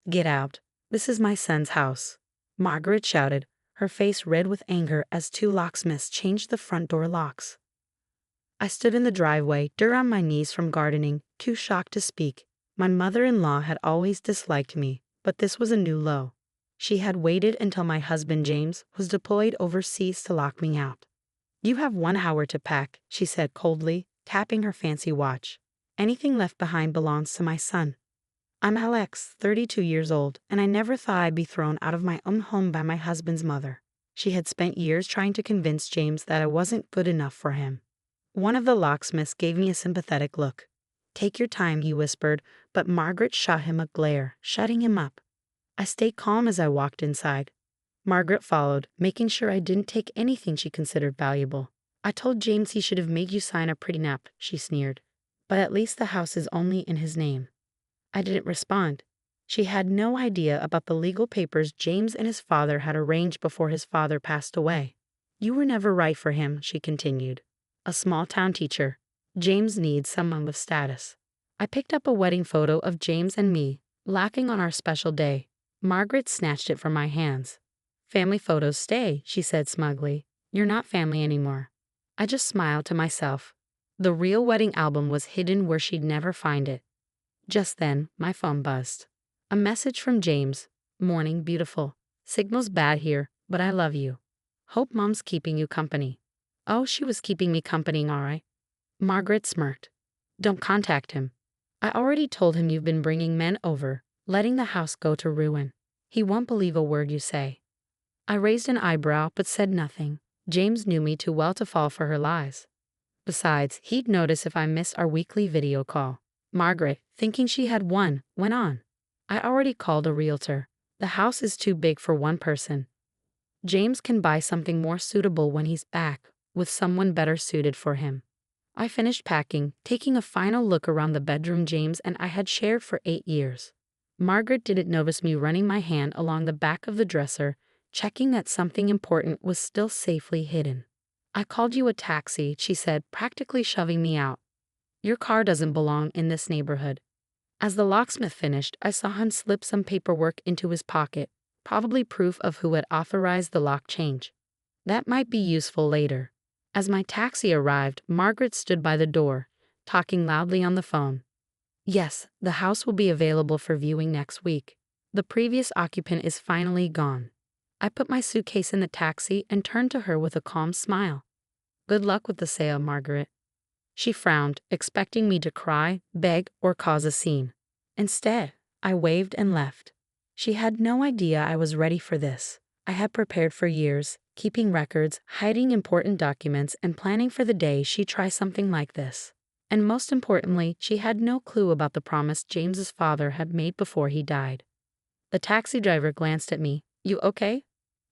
Get out. This is my son's house. Margaret shouted, her face red with anger as two locksmiths changed the front door locks. I stood in the driveway, dirt on my knees from gardening, too shocked to speak. My mother-in-law had always disliked me, but this was a new low. She had waited until my husband James was deployed overseas to lock me out. You have 1 hour to pack, she said coldly, tapping her fancy watch. Anything left behind belongs to my son. I'm Alex, 32 years old, and I never thought I'd be thrown out of my own home by my husband's mother. She had spent years trying to convince James that I wasn't good enough for him. One of the locksmiths gave me a sympathetic look. Take your time, he whispered, but Margaret shot him a glare, shutting him up. I stayed calm as I walked inside. Margaret followed, making sure I didn't take anything she considered valuable. I told James he should have made you sign a prenup, she sneered. But at least the house is only in his name. I didn't respond. She had no idea about the legal papers James and his father had arranged before his father passed away. You were never right for him, she continued. A small-town teacher. James needs someone with status. I picked up a wedding photo of James and me, laughing on our special day. Margaret snatched it from my hands. Family photos stay, she said smugly. You're not family anymore. I just smiled to myself. The real wedding album was hidden where she'd never find it. Just then, my phone buzzed. A message from James. Morning, beautiful. Signal's bad here, but I love you. Hope Mom's keeping you company. Oh, she was keeping me company, all right. Margaret smirked. Don't contact him. I already told him you've been bringing men over, letting the house go to ruin. He won't believe a word you say. I raised an eyebrow but said nothing. James knew me too well to fall for her lies. Besides, he'd notice if I missed our weekly video call. Margaret, thinking she had won, went on. I already called a realtor. The house is too big for one person. James can buy something more suitable when he's back, with someone better suited for him. I finished packing, taking a final look around the bedroom James and I had shared for 8 years. Margaret didn't notice me running my hand along the back of the dresser, checking that something important was still safely hidden. I called you a taxi, she said, practically shoving me out. Your car doesn't belong in this neighborhood. As the locksmith finished, I saw him slip some paperwork into his pocket, probably proof of who had authorized the lock change. That might be useful later. As my taxi arrived, Margaret stood by the door, talking loudly on the phone. Yes, the house will be available for viewing next week. The previous occupant is finally gone. I put my suitcase in the taxi and turned to her with a calm smile. Good luck with the sale, Margaret. She frowned, expecting me to cry, beg, or cause a scene. Instead, I waved and left. She had no idea I was ready for this. I had prepared for years, keeping records, hiding important documents, and planning for the day she'd try something like this. And most importantly, she had no clue about the promise James's father had made before he died. The taxi driver glanced at me. You okay?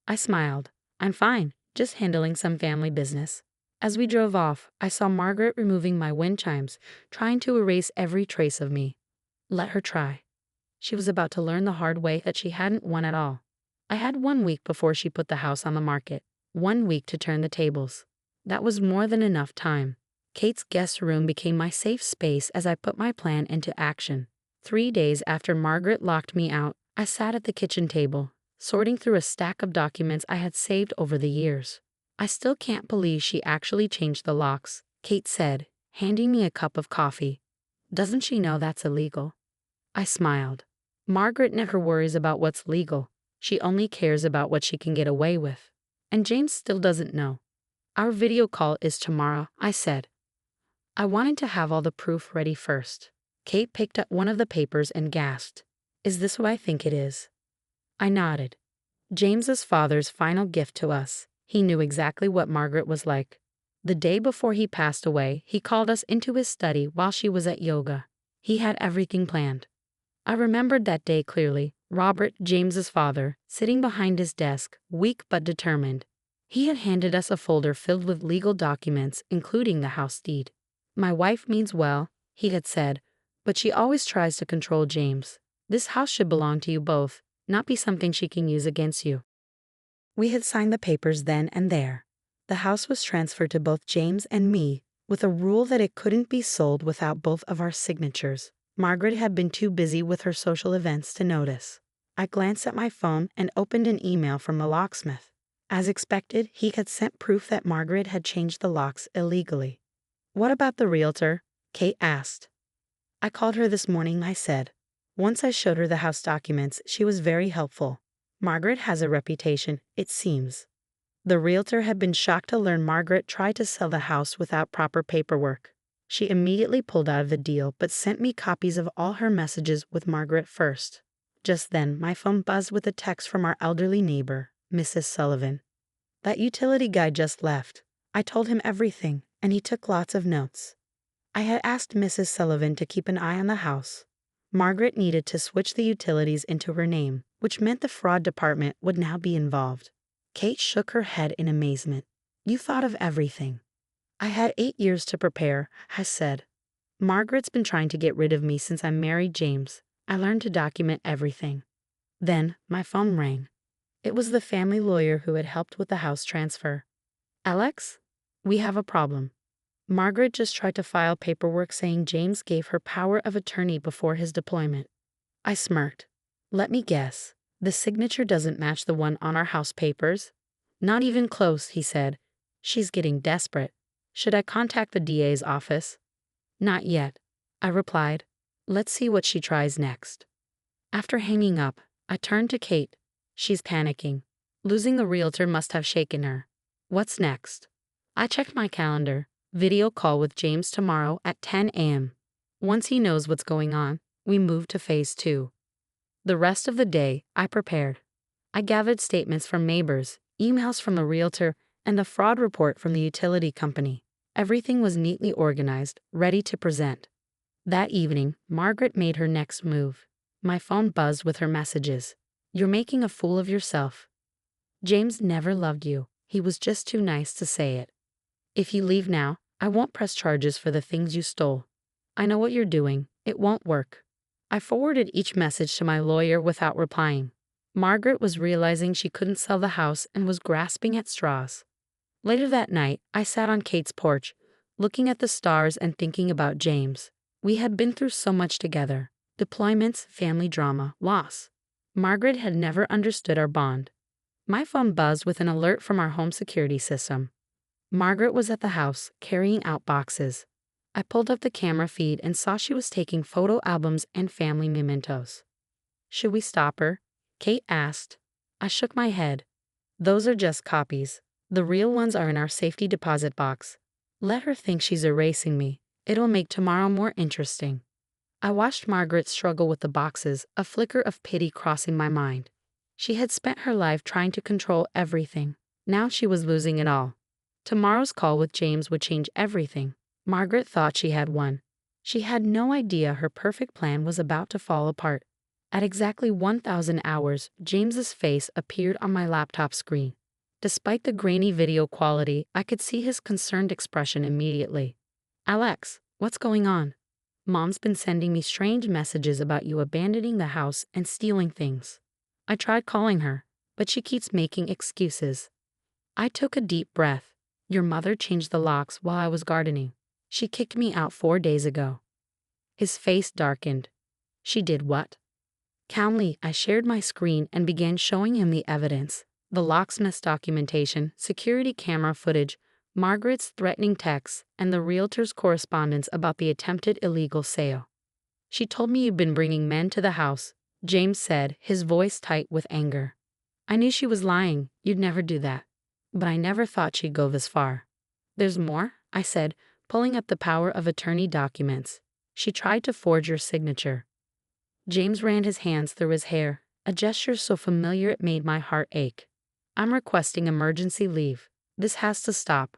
I smiled. I'm fine, just handling some family business. As we drove off, I saw Margaret removing my wind chimes, trying to erase every trace of me. Let her try. She was about to learn the hard way that she hadn't won at all. I had 1 week before she put the house on the market. 1 week to turn the tables. That was more than enough time. Kate's guest room became my safe space as I put my plan into action. 3 days after Margaret locked me out, I sat at the kitchen table, sorting through a stack of documents I had saved over the years. I still can't believe she actually changed the locks, Kate said, handing me a cup of coffee. Doesn't she know that's illegal? I smiled. Margaret never worries about what's legal. She only cares about what she can get away with. And James still doesn't know. Our video call is tomorrow, I said. I wanted to have all the proof ready first. Kate picked up one of the papers and gasped. Is this what I think it is? I nodded. James's father's final gift to us. He knew exactly what Margaret was like. The day before he passed away, he called us into his study while she was at yoga. He had everything planned. I remembered that day clearly. Robert, James's father, sitting behind his desk, weak but determined. He had handed us a folder filled with legal documents, including the house deed. My wife means well, he had said, but she always tries to control James. This house should belong to you both, not be something she can use against you. We had signed the papers then and there. The house was transferred to both James and me, with a rule that it couldn't be sold without both of our signatures. Margaret had been too busy with her social events to notice. I glanced at my phone and opened an email from the locksmith. As expected, he had sent proof that Margaret had changed the locks illegally. "What about the realtor?" Kate asked. "I called her this morning," I said. Once I showed her the house documents, she was very helpful. Margaret has a reputation, it seems. The realtor had been shocked to learn Margaret tried to sell the house without proper paperwork. She immediately pulled out of the deal but sent me copies of all her messages with Margaret first. Just then, my phone buzzed with a text from our elderly neighbor, Mrs. Sullivan. "That utility guy just left. I told him everything, and he took lots of notes." I had asked Mrs. Sullivan to keep an eye on the house. Margaret needed to switch the utilities into her name, which meant the fraud department would now be involved. Kate shook her head in amazement. "You thought of everything." "I had 8 years to prepare," I said. "Margaret's been trying to get rid of me since I married James. I learned to document everything." Then my phone rang. It was the family lawyer who had helped with the house transfer. "Alex, we have a problem. Margaret just tried to file paperwork saying James gave her power of attorney before his deployment." I smirked. "Let me guess. The signature doesn't match the one on our house papers?" "Not even close," he said. "She's getting desperate. Should I contact the DA's office?" "Not yet," I replied. "Let's see what she tries next." After hanging up, I turned to Kate. She's panicking. Losing the realtor must have shaken her. What's next? I checked my calendar. Video call with James tomorrow at 10 a.m. Once he knows what's going on, we move to phase 2. The rest of the day, I prepared. I gathered statements from neighbors, emails from the realtor, and the fraud report from the utility company. Everything was neatly organized, ready to present. That evening, Margaret made her next move. My phone buzzed with her messages. "You're making a fool of yourself. James never loved you. He was just too nice to say it. If you leave now, I won't press charges for the things you stole. I know what you're doing. It won't work." I forwarded each message to my lawyer without replying. Margaret was realizing she couldn't sell the house and was grasping at straws. Later that night, I sat on Kate's porch, looking at the stars and thinking about James. We had been through so much together: deployments, family drama, loss. Margaret had never understood our bond. My phone buzzed with an alert from our home security system. Margaret was at the house, carrying out boxes. I pulled up the camera feed and saw she was taking photo albums and family mementos. "Should we stop her?" Kate asked. I shook my head. "Those are just copies. The real ones are in our safety deposit box. Let her think she's erasing me. It'll make tomorrow more interesting." I watched Margaret struggle with the boxes, a flicker of pity crossing my mind. She had spent her life trying to control everything. Now she was losing it all. Tomorrow's call with James would change everything. Margaret thought she had won. She had no idea her perfect plan was about to fall apart. At exactly 1,000 hours, James's face appeared on my laptop screen. Despite the grainy video quality, I could see his concerned expression immediately. "Alex, what's going on? Mom's been sending me strange messages about you abandoning the house and stealing things." I tried calling her, but she keeps making excuses. I took a deep breath. "Your mother changed the locks while I was gardening. She kicked me out 4 days ago." His face darkened. "She did what?" Calmly, I shared my screen and began showing him the evidence: the locksmith's documentation, security camera footage, Margaret's threatening texts, and the realtor's correspondence about the attempted illegal sale. "She told me you've been bringing men to the house," James said, his voice tight with anger. "I knew she was lying. You'd never do that. But I never thought she'd go this far." "There's more?" I said, pulling up the power of attorney documents. "She tried to forge your signature." James ran his hands through his hair, a gesture so familiar it made my heart ache. "I'm requesting emergency leave. This has to stop."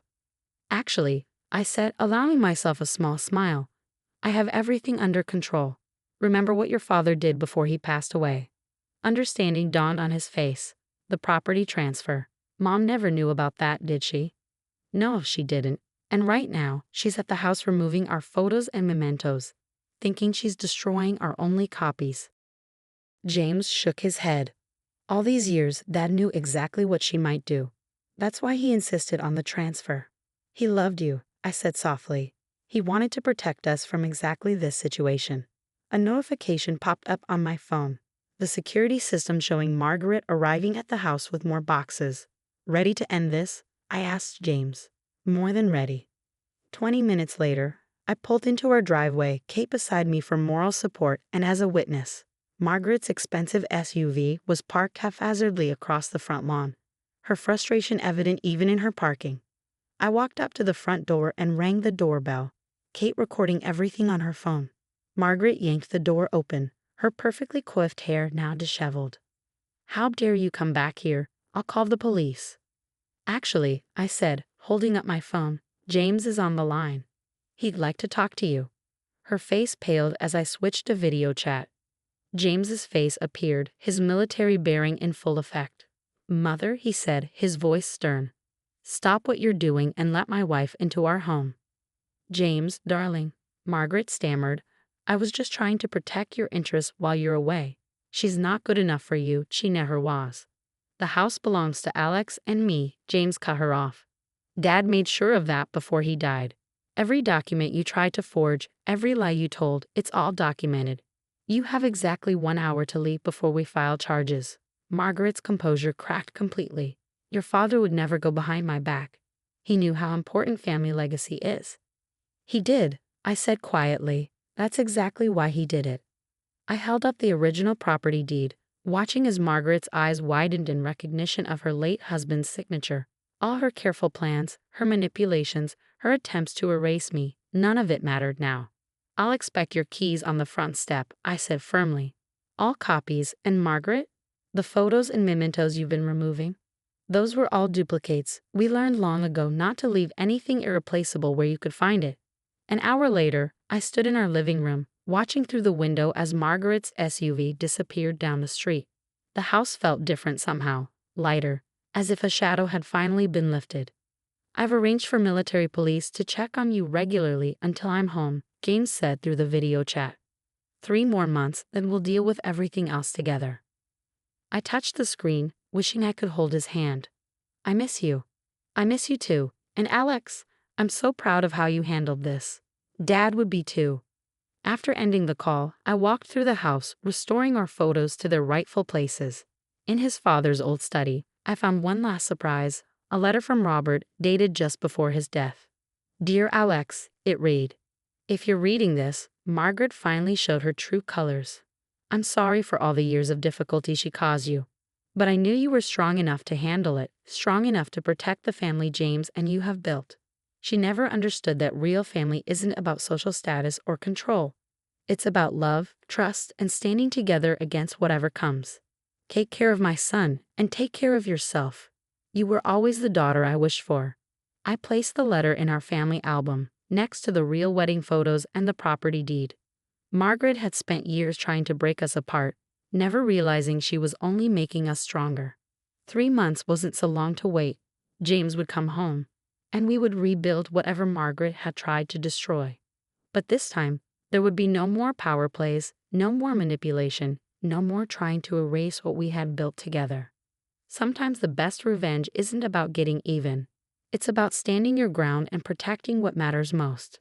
"Actually," I said, allowing myself a small smile, "I have everything under control. Remember what your father did before he passed away." Understanding dawned on his face. "The property transfer. Mom never knew about that, did she?" "No, she didn't. And right now, she's at the house removing our photos and mementos, thinking she's destroying our only copies." James shook his head. "All these years, Dad knew exactly what she might do. That's why he insisted on the transfer. He loved you," I said softly. "He wanted to protect us from exactly this situation." A notification popped up on my phone. The security system showing Margaret arriving at the house with more boxes. Ready to end this? I asked James. More than ready. 20 minutes later, I pulled into our driveway, Kate beside me for moral support and as a witness. Margaret's expensive SUV was parked haphazardly across the front lawn, her frustration evident even in her parking. I walked up to the front door and rang the doorbell, Kate recording everything on her phone. Margaret yanked the door open, her perfectly coiffed hair now disheveled. "How dare you come back here? I'll call the police." "Actually," I said, holding up my phone, "James is on the line. He'd like to talk to you." Her face paled as I switched to video chat. James's face appeared, his military bearing in full effect. "Mother," he said, his voice stern. "Stop what you're doing and let my wife into our home." "James, darling," Margaret stammered, "I was just trying to protect your interests while you're away. She's not good enough for you, she never was. The house belongs to Alex and me," James cut her off. "Dad made sure of that before he died. Every document you tried to forge, every lie you told, it's all documented. You have exactly 1 hour to leave before we file charges." Margaret's composure cracked completely. "Your father would never go behind my back. He knew how important family legacy is." "He did," I said quietly. "That's exactly why he did it." I held up the original property deed, watching as Margaret's eyes widened in recognition of her late husband's signature. All her careful plans, her manipulations, her attempts to erase me, none of it mattered now. "I'll expect your keys on the front step," I said firmly. "All copies, and Margaret? The photos and mementos you've been removing? Those were all duplicates. We learned long ago not to leave anything irreplaceable where you could find it." An hour later, I stood in our living room, watching through the window as Margaret's SUV disappeared down the street. The house felt different somehow, lighter, as if a shadow had finally been lifted. "I've arranged for military police to check on you regularly until I'm home," James said through the video chat. 3 more months, then we'll deal with everything else together." I touched the screen, wishing I could hold his hand. "I miss you." "I miss you too. And Alex, I'm so proud of how you handled this. Dad would be too." After ending the call, I walked through the house, restoring our photos to their rightful places. In his father's old study, I found one last surprise, a letter from Robert dated just before his death. "Dear Alex," it read. "If you're reading this, Margaret finally showed her true colors. I'm sorry for all the years of difficulty she caused you. But I knew you were strong enough to handle it, strong enough to protect the family James and you have built. She never understood that real family isn't about social status or control. It's about love, trust, and standing together against whatever comes. Take care of my son, and take care of yourself. You were always the daughter I wished for." I placed the letter in our family album, next to the real wedding photos and the property deed. Margaret had spent years trying to break us apart, never realizing she was only making us stronger. 3 months wasn't so long to wait. James would come home, and we would rebuild whatever Margaret had tried to destroy. But this time, there would be no more power plays, no more manipulation, no more trying to erase what we had built together. Sometimes the best revenge isn't about getting even. It's about standing your ground and protecting what matters most.